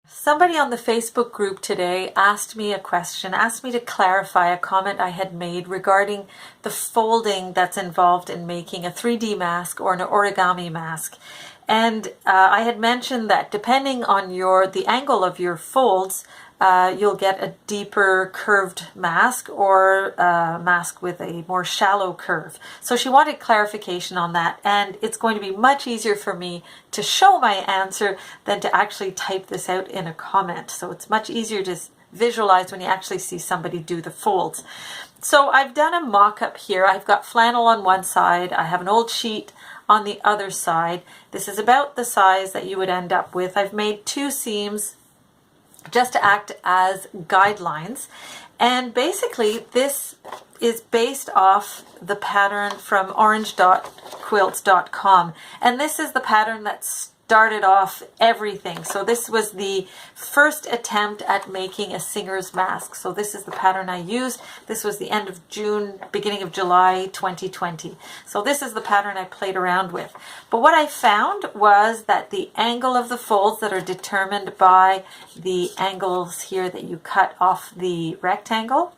Somebody on the Facebook group today asked me a question, asked me to clarify a comment I had made regarding the folding that's involved in making a 3D mask or an origami mask. And I had mentioned that depending on the angle of your folds, you'll get a deeper curved mask or a mask with a more shallow curve. So she wanted clarification on that, and it's going to be much easier for me to show my answer than to actually type this out in a comment. So it's much easier to visualize when you actually see somebody do the folds. So I've done a mock-up here. I've got flannel on one side, I have an old sheet on the other side. This is about the size that you would end up with. I've made 2 seams just to act as guidelines, and basically this is based off the pattern from orange.quilts.com, and this is the pattern that started off everything. So this was the first attempt at making a singer's mask. So this is the pattern I used. This was the end of June, beginning of July 2020. So this is the pattern I played around with. But what I found was that the angle of the folds that are determined by the angles here that you cut off the rectangle,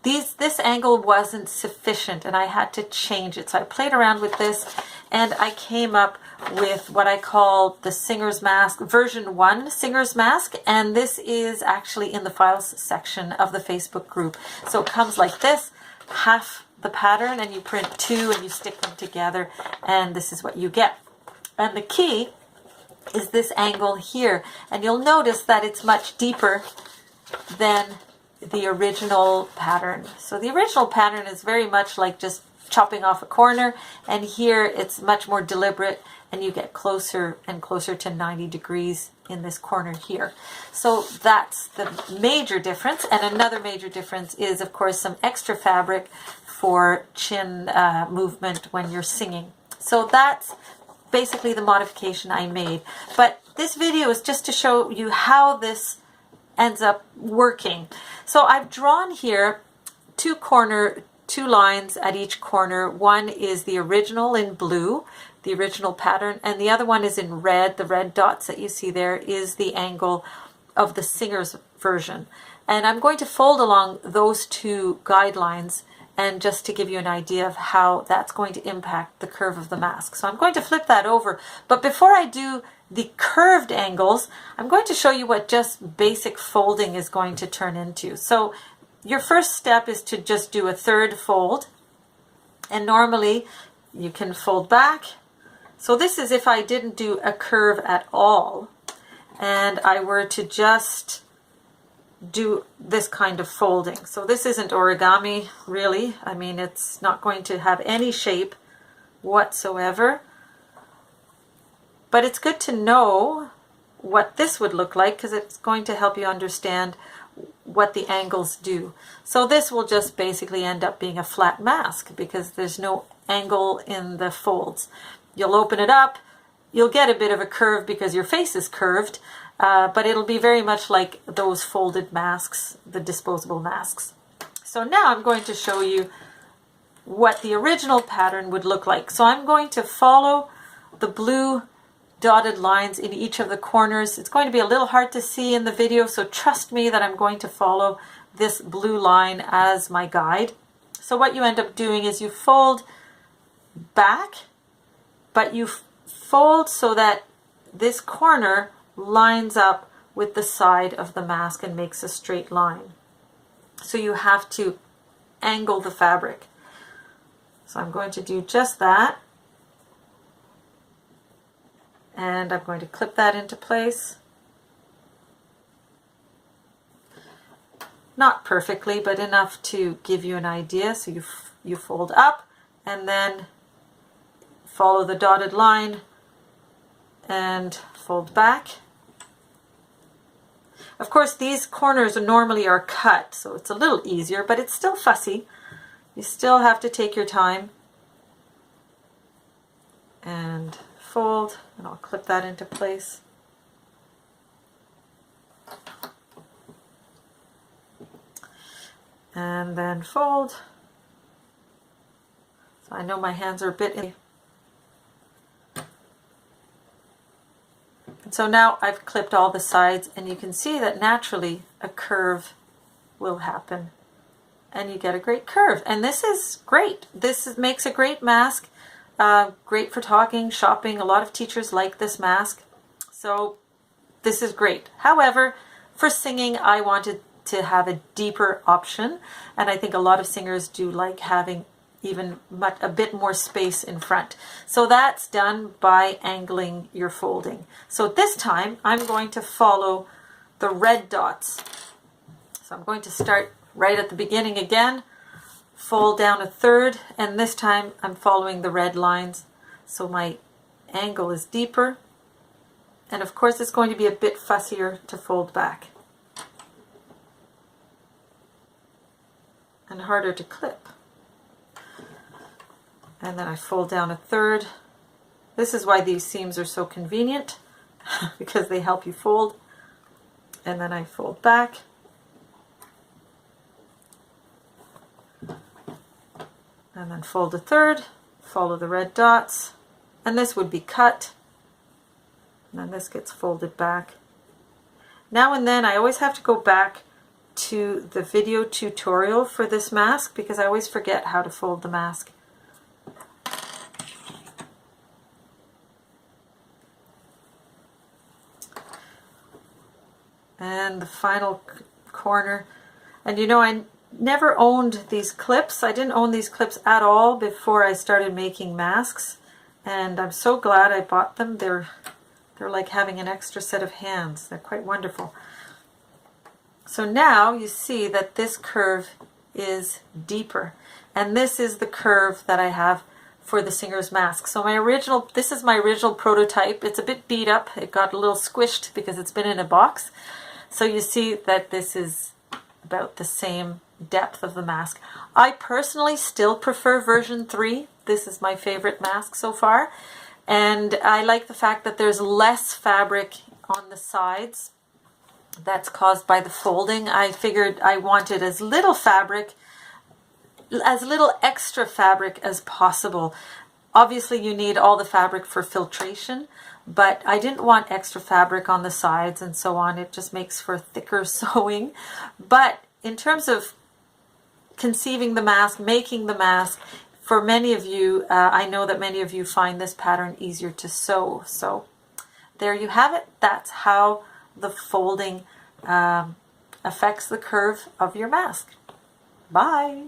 this angle wasn't sufficient, and I had to change it. So I played around with this, and I came up with what I call the Singer's Mask, version 1 Singer's Mask, and this is actually in the files section of the Facebook group. So it comes like this, half the pattern, and you print 2 and you stick them together, and this is what you get. And the key is this angle here, and you'll notice that it's much deeper than the original pattern. So the original pattern is very much like just chopping off a corner, and here it's much more deliberate, and you get closer and closer to 90 degrees in this corner here. So that's the major difference. And another major difference is, of course, some extra fabric for chin movement when you're singing. So that's basically the modification I made. But this video is just to show you how this ends up working. So I've drawn here 2 lines at each corner. One is the original in blue, the original pattern, and the other one is in red. The red dots that you see there is the angle of the singer's version. And I'm going to fold along those 2 guidelines, and just to give you an idea of how that's going to impact the curve of the mask. So I'm going to flip that over, but before I do the curved angles, I'm going to show you what just basic folding is going to turn into. So your first step is to just do a 3rd fold, and normally you can fold back. So this is if I didn't do a curve at all, and I were to just do this kind of folding. So this isn't origami, really. I mean, it's not going to have any shape whatsoever. But it's good to know what this would look like, because it's going to help you understand what the angles do. So this will just basically end up being a flat mask because there's no angle in the folds. You'll open it up, you'll get a bit of a curve because your face is curved, but it'll be very much like those folded masks, the disposable masks. So now I'm going to show you what the original pattern would look like. So I'm going to follow the blue dotted lines in each of the corners. It's going to be a little hard to see in the video, so trust me that I'm going to follow this blue line as my guide. So what you end up doing is you fold back, but you fold so that this corner lines up with the side of the mask and makes a straight line. So you have to angle the fabric. So I'm going to do just that. And I'm going to clip that into place. Not perfectly, but enough to give you an idea. So you fold up and then follow the dotted line and fold back. Of course, these corners normally are cut, so it's a little easier, but it's still fussy. You still have to take your time. And fold, and I'll clip that into place. And then fold. So I know my hands are a bit in. And so now I've clipped all the sides, and you can see that naturally a curve will happen and you get a great curve. And this is great. Makes a great mask. Great for talking, shopping. A lot of teachers like this mask. So this is great. However, for singing, I wanted to have a deeper option. And I think a lot of singers do like having even a bit more space in front. So that's done by angling your folding. So this time I'm going to follow the red dots. So I'm going to start right at the beginning again, fold down a third, and this time I'm following the red lines. So my angle is deeper. And of course it's going to be a bit fussier to fold back. And harder to clip. And then I fold down a third. This is why these seams are so convenient, because they help you fold. And then I fold back. And then fold a third, follow the red dots, and this would be cut. And then this gets folded back. Now and then I always have to go back to the video tutorial for this mask because I always forget how to fold the mask. And the final corner. And you know, I never owned these clips. I didn't own these clips at all before I started making masks, and I'm so glad I bought them. They're like having an extra set of hands. They're quite wonderful. So now you see that this curve is deeper, and this is the curve that I have for the singer's mask. So this is my original prototype. It's a bit beat up. It got a little squished because it's been in a box. So you see that this is about the same depth of the mask. I personally still prefer version 3. This is my favorite mask so far. And I like the fact that there's less fabric on the sides. That's caused by the folding. I figured I wanted as little extra fabric as possible. Obviously you need all the fabric for filtration, but I didn't want extra fabric on the sides and so on. It just makes for thicker sewing. But in terms of conceiving the mask, making the mask, for many of you, I know that many of you find this pattern easier to sew. So there you have it. That's how the folding affects the curve of your mask. Bye.